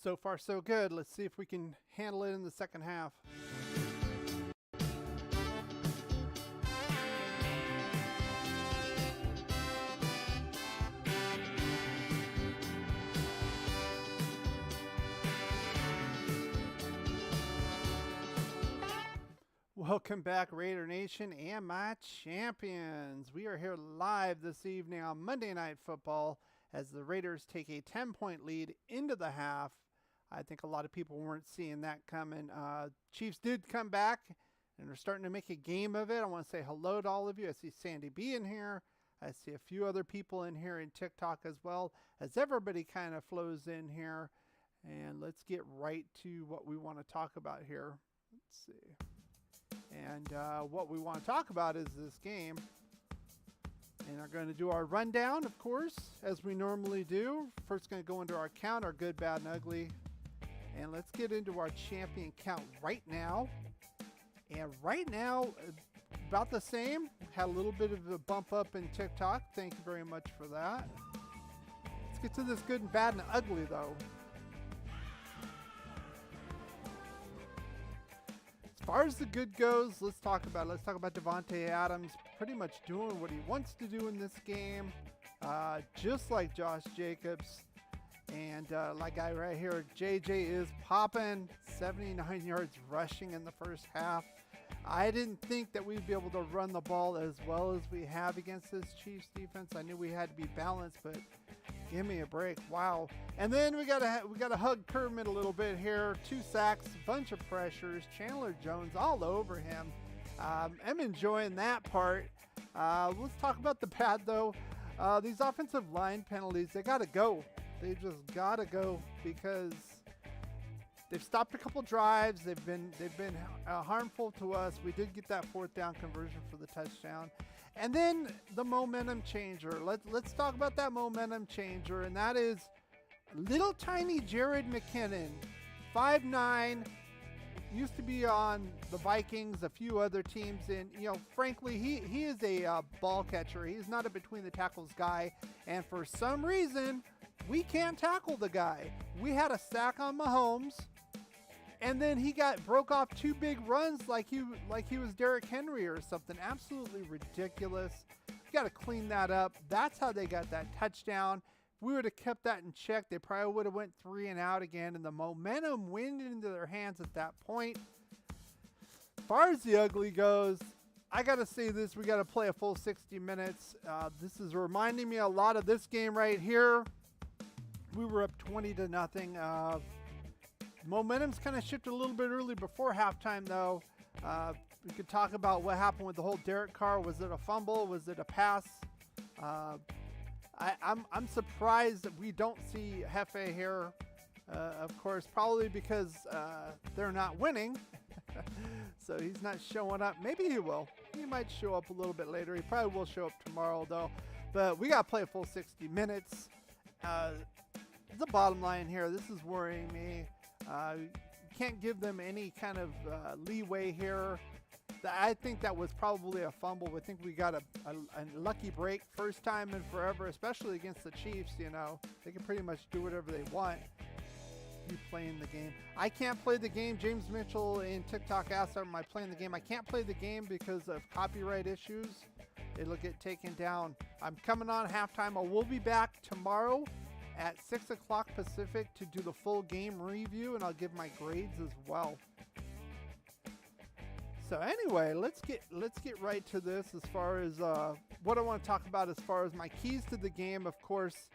So far, so good. Let's see if we can handle it in the second half. Welcome back, Raider Nation and my champions. We are here live this evening on Monday Night Football as the Raiders take a 10-point lead into the half. I think a lot of people weren't seeing that coming. Chiefs did come back and are starting to make a game of it. I want to say hello to all of you. I see Sandy B in here. I see a few other people in here in TikTok as well, as everybody kind of flows in here. And let's get right to what we want to talk about here. Let's see. And what we want to talk about is this game. And are going to do our rundown, of course, as we normally do. First going to go into our count, our good, bad, and ugly. And let's get into our champion count right now. And right now, about the same. Had a little bit of a bump up in TikTok. Thank you very much for that. Let's get to this good and bad and ugly, though. As far as the good goes, let's talk about it. Let's talk about Davante Adams pretty much doing what he wants to do in this game, just like Josh Jacobs. And like guy right here, JJ is popping 79 yards rushing in the first half. I didn't think that we'd be able to run the ball as well as we have against this Chiefs defense. I knew we had to be balanced, but give me a break. Wow. And then we gotta hug Kermit a little bit here. 2 sacks, a bunch of pressures. Chandler Jones all over him. I'm enjoying that part. Let's talk about the bad though. These offensive line penalties, they gotta go. They just gotta go because they've stopped a couple drives. They've been harmful to us. We did get that 4th down conversion for the touchdown. And then the momentum changer. Let's talk about that momentum changer, and that is little tiny Jared McKinnon, 5'9", used to be on the Vikings, a few other teams, and frankly, he is a ball catcher. He's not a between the tackles guy, and for some reason, we can't tackle the guy. We had a sack on Mahomes. And then he broke off 2 big runs like he was Derrick Henry or something. Absolutely ridiculous. We got to clean that up. That's how they got that touchdown. If we would have kept that in check, they probably would have went 3 and out again, and the momentum went into their hands at that point. As far as the ugly goes, I got to say this. We got to play a full 60 minutes. This is reminding me a lot of this game right here. We were up 20-0. Momentum's kind of shifted a little bit early before halftime, though. We could talk about what happened with the whole Derek Carr. Was it a fumble? Was it a pass? I'm surprised that we don't see Hefe here. Of course, probably because they're not winning. So he's not showing up. Maybe he will. He might show up a little bit later. He probably will show up tomorrow, though. But we got to play a full 60 minutes. The bottom line here, this is worrying me. Can't give them any kind of leeway here. I think that was probably a fumble. I think we got a lucky break, first time in forever, especially against the Chiefs. They can pretty much do whatever they want. You playing the game. I can't play the game. James Mitchell in TikTok asked, am I playing the game? I can't play the game because of copyright issues. It'll get taken down. I'm coming on halftime. I will be back tomorrow at 6 o'clock Pacific to do the full game review, and I'll give my grades as well. So anyway, let's get right to this as far as what I want to talk about as far as my keys to the game. Of course,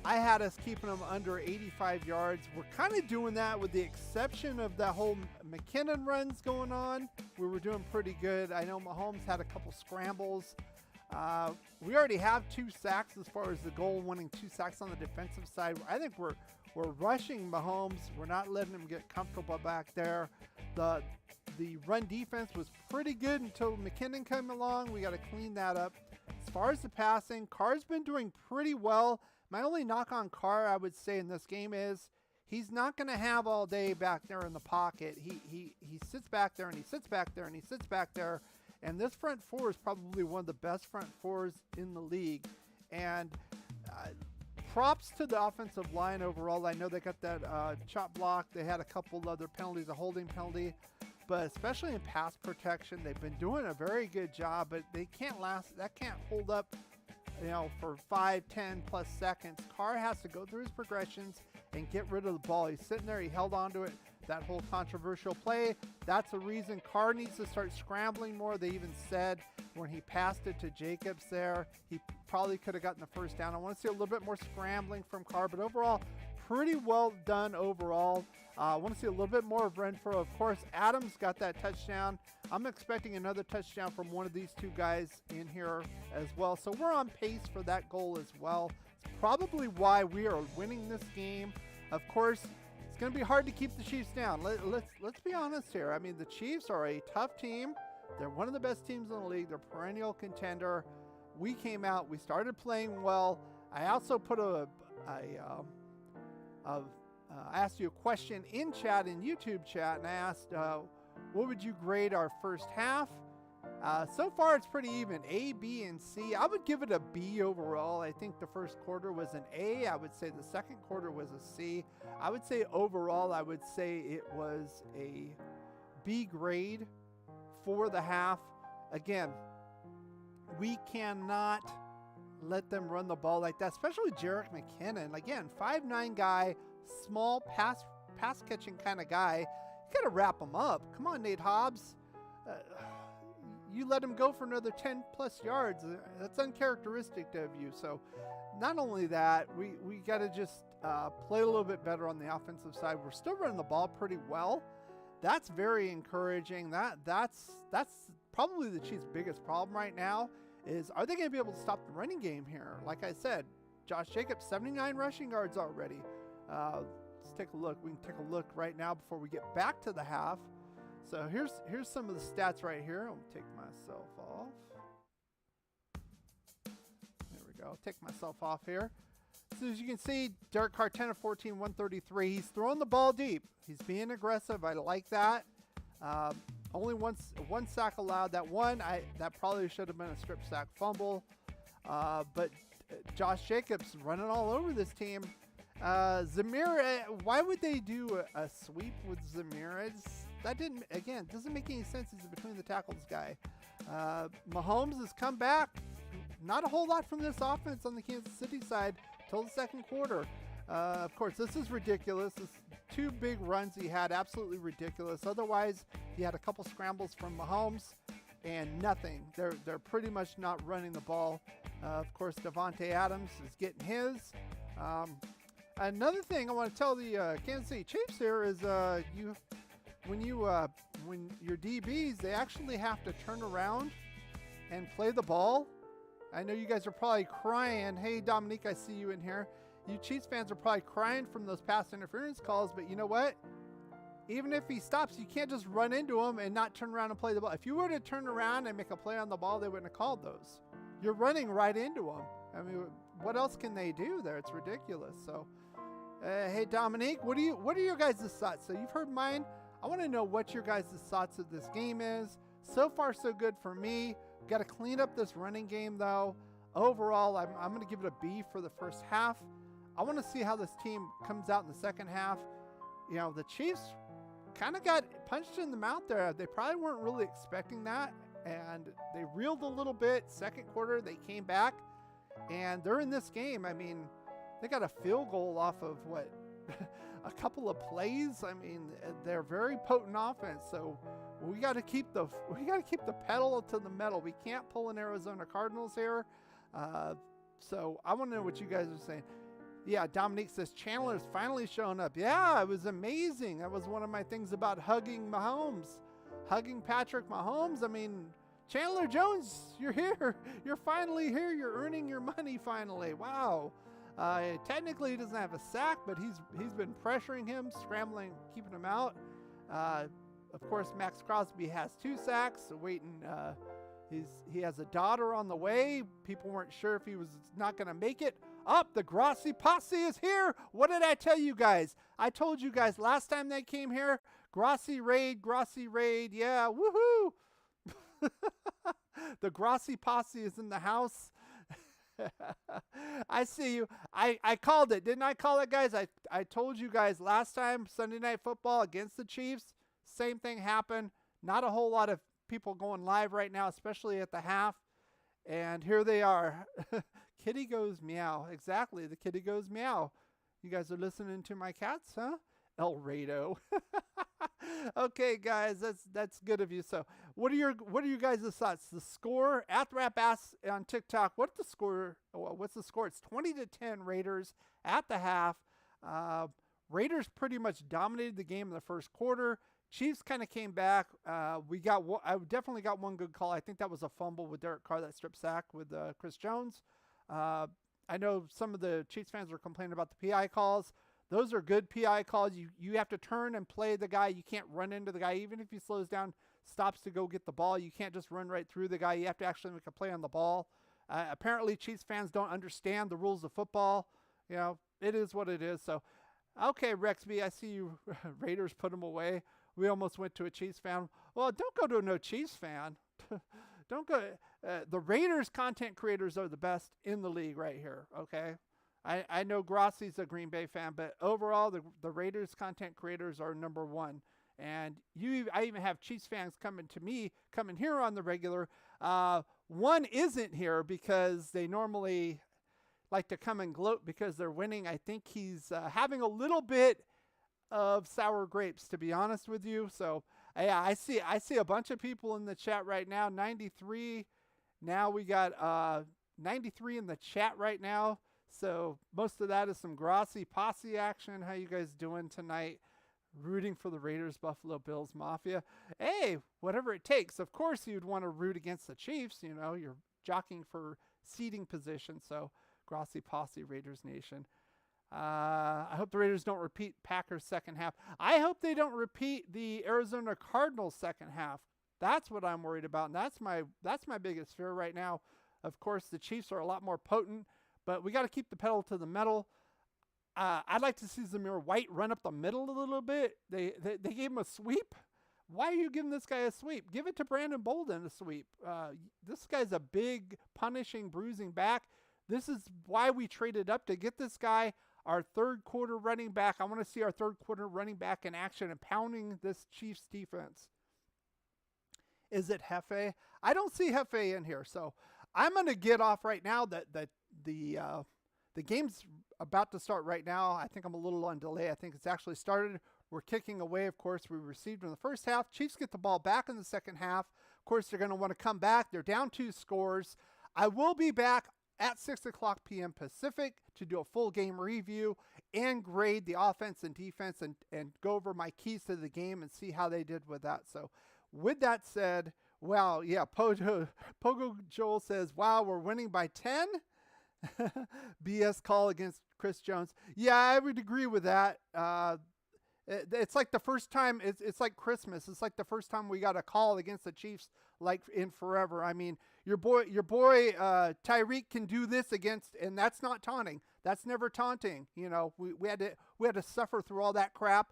I had us keeping them under 85 yards. We're kind of doing that with the exception of that whole McKinnon runs going on. We were doing pretty good. I know Mahomes had a couple scrambles. We already have 2 sacks as far as the goal, winning 2 sacks on the defensive side. I think we're rushing Mahomes. We're not letting him get comfortable back there. The run defense was pretty good until McKinnon came along. We got to clean that up. As far as the passing, Carr's been doing pretty well. My only knock on Carr, I would say, in this game is he's not going to have all day back there in the pocket. He sits back there and he sits back there and he sits back there. And this front four is probably one of the best front fours in the league. And props to the offensive line overall. I know they got that chop block. They had a couple other penalties, a holding penalty. But especially in pass protection, they've been doing a very good job. But they can't last. That can't hold up, for 5, 10 plus seconds. Carr has to go through his progressions and get rid of the ball. He's sitting there. He held on to it. That whole controversial play. That's the reason Carr needs to start scrambling more. They even said when he passed it to Jacobs there, he probably could have gotten the first down. I want to see a little bit more scrambling from Carr, but overall, pretty well done overall. I want to see a little bit more of Renfro. Of course, Adams got that touchdown. I'm expecting another touchdown from one of these two guys in here as well. So we're on pace for that goal as well. It's probably why we are winning this game. Of course, it's going to be hard to keep the Chiefs down. Let's be honest here. I mean, the Chiefs are a tough team. They're one of the best teams in the league. They're perennial contender. We came out. We started playing well. I also put I asked you a question in chat, in YouTube chat, and I asked, what would you grade our first half? So far, it's pretty even, A, B, and C. I would give it a B overall. I think the first quarter was an A. I would say the second quarter was a C. I would say overall, I would say it was a B grade for the half. Again, we cannot let them run the ball like that, especially Jerick McKinnon. Again, 5'9" guy, small pass catching kind of guy. You got to wrap him up. Come on, Nate Hobbs. You let him go for another 10 plus yards. That's uncharacteristic of you. So not only that, we got to just play a little bit better on the offensive side. We're still running the ball pretty well. That's very encouraging. That's probably the Chiefs' biggest problem right now is, are they going to be able to stop the running game here? Like I said, Josh Jacobs, 79 rushing yards already. Let's take a look. We can take a look right now before we get back to the half. So here's some of the stats right here. I'll take myself off. There we go. Take myself off here. So as you can see, Derek Carr 10 of 14, 133. He's throwing the ball deep. He's being aggressive. I like that. Only one sack allowed. That probably should have been a strip sack fumble. But Josh Jacobs running all over this team. Zamir, why would they do a sweep with Zamir? That doesn't make any sense. He's a between the tackles guy. Mahomes has come back. Not a whole lot from this offense on the Kansas City side till the second quarter. Of course, this is ridiculous. This 2 big runs he had, absolutely ridiculous. Otherwise, he had a couple scrambles from Mahomes and nothing. They're pretty much not running the ball. Of course, Davante Adams is getting his. Another thing I want to tell the Kansas City Chiefs here is when your DBs, they actually have to turn around and play the ball. I know you guys are probably crying. Hey, Dominique, I see you in here. You Chiefs fans are probably crying from those pass interference calls, but you know what? Even if he stops, you can't just run into him and not turn around and play the ball. If you were to turn around and make a play on the ball, they wouldn't have called those. You're running right into him. I mean, what else can they do there? It's ridiculous. So, hey, Dominique, what are your guys' thoughts? So you've heard mine. I want to know what your guys' thoughts of this game is. So far, so good for me. Got to clean up this running game, though. Overall, I'm going to give it a B for the first half. I want to see how this team comes out in the second half. You know, the Chiefs kind of got punched in the mouth there. They probably weren't really expecting that, and they reeled a little bit. Second quarter, they came back, and they're in this game. I mean, they got a field goal off of what? A couple of plays. I mean, they're very potent offense. So we got to keep the pedal to the metal. We can't pull an Arizona Cardinals here. So I want to know what you guys are saying. Yeah, Dominique says Chandler's finally shown up. Yeah, it was amazing. That was one of my things about hugging Mahomes, hugging Patrick Mahomes. I mean, Chandler Jones, you're here. You're finally here. You're earning your money finally. Wow. Technically, he doesn't have a sack, but he's been pressuring him, scrambling, keeping him out. Of course, Max Crosby has 2 sacks. So waiting. He has a daughter on the way. People weren't sure if he was not going to make it. The Grossi Posse is here. What did I tell you guys? I told you guys last time they came here. Grossi raid. Yeah, woohoo. The Grossi Posse is in the house. I see you. I called it. Didn't I call it, guys? I told you guys last time, Sunday Night Football against the Chiefs, same thing happened. Not a whole lot of people going live right now, especially at the half. And here they are. Kitty goes meow. Exactly. The kitty goes meow. You guys are listening to my cats, huh? El Rado. Okay, guys, that's good of you. So, what are you guys' thoughts? The score? Athrap asks on TikTok, what's the score? It's 20-10 Raiders at the half. Raiders pretty much dominated the game in the first quarter. Chiefs kind of came back. I definitely got one good call. I think that was a fumble with Derek Carr, that strip sack with Chris Jones. I know some of the Chiefs fans were complaining about the PI calls. Those are good PI calls. You have to turn and play the guy. You can't run into the guy. Even if he slows down, stops to go get the ball, you can't just run right through the guy. You have to actually make a play on the ball. Apparently, Chiefs fans don't understand the rules of football. You know, it is what it is. So, okay, Rexby, I see you. Raiders put them away. We almost went to a Chiefs fan. Well, don't go to no Chiefs fan. Don't go. The Raiders content creators are the best in the league right here, okay? I know Grossi's a Green Bay fan, but overall, the Raiders content creators are number one. And I even have Chiefs fans coming here on the regular. One isn't here because they normally like to come and gloat because they're winning. I think he's having a little bit of sour grapes, to be honest with you. So yeah, I see a bunch of people in the chat right now. 93. Now we got 93 in the chat right now. So most of that is some Grossi posse action. How you guys doing tonight? Rooting for the Raiders, Buffalo Bills Mafia. Hey, whatever it takes. Of course you'd want to root against the Chiefs. You know, you're jockeying for seating position. So Grossi posse, Raiders Nation. I hope the Raiders don't repeat Packers second half. I hope they don't repeat the Arizona Cardinals second half. That's what I'm worried about. And that's my biggest fear right now. Of course, the Chiefs are a lot more potent, but we got to keep the pedal to the metal. I'd like to see Zamir White run up the middle a little bit. They gave him a sweep. Why are you giving this guy a sweep? Give it to Brandon Bolden a sweep. This guy's a big, punishing, bruising back. This is why we traded up to get this guy, our third quarter running back. I want to see our third quarter running back in action and pounding this Chiefs defense. Is it Hefe? I don't see Hefe in here, so I'm going to get off right now. The game's about to start right now. I think I'm a little on delay. I think it's actually started. We're kicking away, of course, we received in the first half. Chiefs get the ball back in the second half. Of course, they're going to want to come back. They're down 2 scores. I will be back at 6 o'clock p.m. Pacific to do a full game review and grade the offense and defense and go over my keys to the game and see how they did with that. So with that said, wow, yeah, Pogo Joel says, wow, we're winning by 10. BS call against Chris Jones. Yeah, I would agree with that. It's like the first time, it's like Christmas. It's like the first time we got a call against the Chiefs like in forever. I mean, your boy Tyreek can do this against, and that's not taunting. That's never taunting. You know, we had to suffer through all that crap.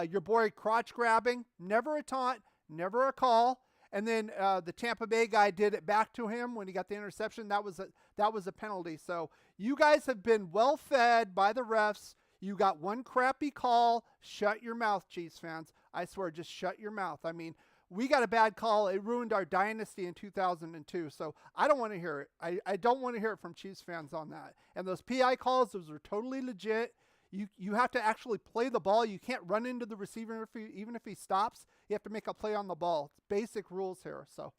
Your boy crotch grabbing, never a taunt, never a call. And then the Tampa Bay guy did it back to him when he got the interception. That was a penalty. So you guys have been well fed by the refs. You got one crappy call. Shut your mouth, Chiefs fans. I swear, just shut your mouth. I mean, we got a bad call. It ruined our dynasty in 2002. So I don't want to hear it. I don't want to hear it from Chiefs fans on that. And those PI calls, those are totally legit. You have to actually play the ball. You can't run into the receiver even if he stops. You have to make a play on the ball. It's basic rules here. So,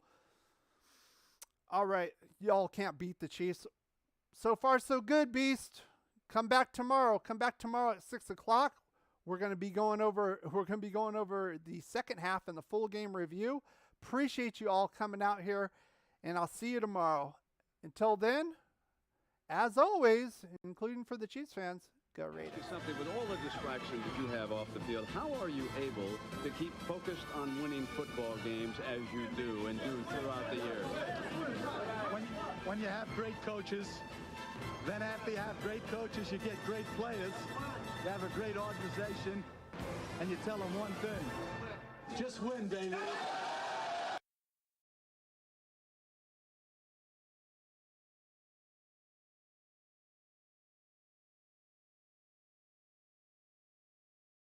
all right, y'all can't beat the Chiefs. So far, so good, Beast. Come back tomorrow. Come back tomorrow at 6 o'clock. We're going to be going over the second half and the full game review. Appreciate you all coming out here, and I'll see you tomorrow. Until then, as always, including for the Chiefs fans, go Raiders. Something with all the distractions that you have off the field, how are you able to keep focused on winning football games as you do and do throughout the years? When you have great coaches, then after you have great coaches, you get great players. You have a great organization, and you tell them one thing: just win, baby.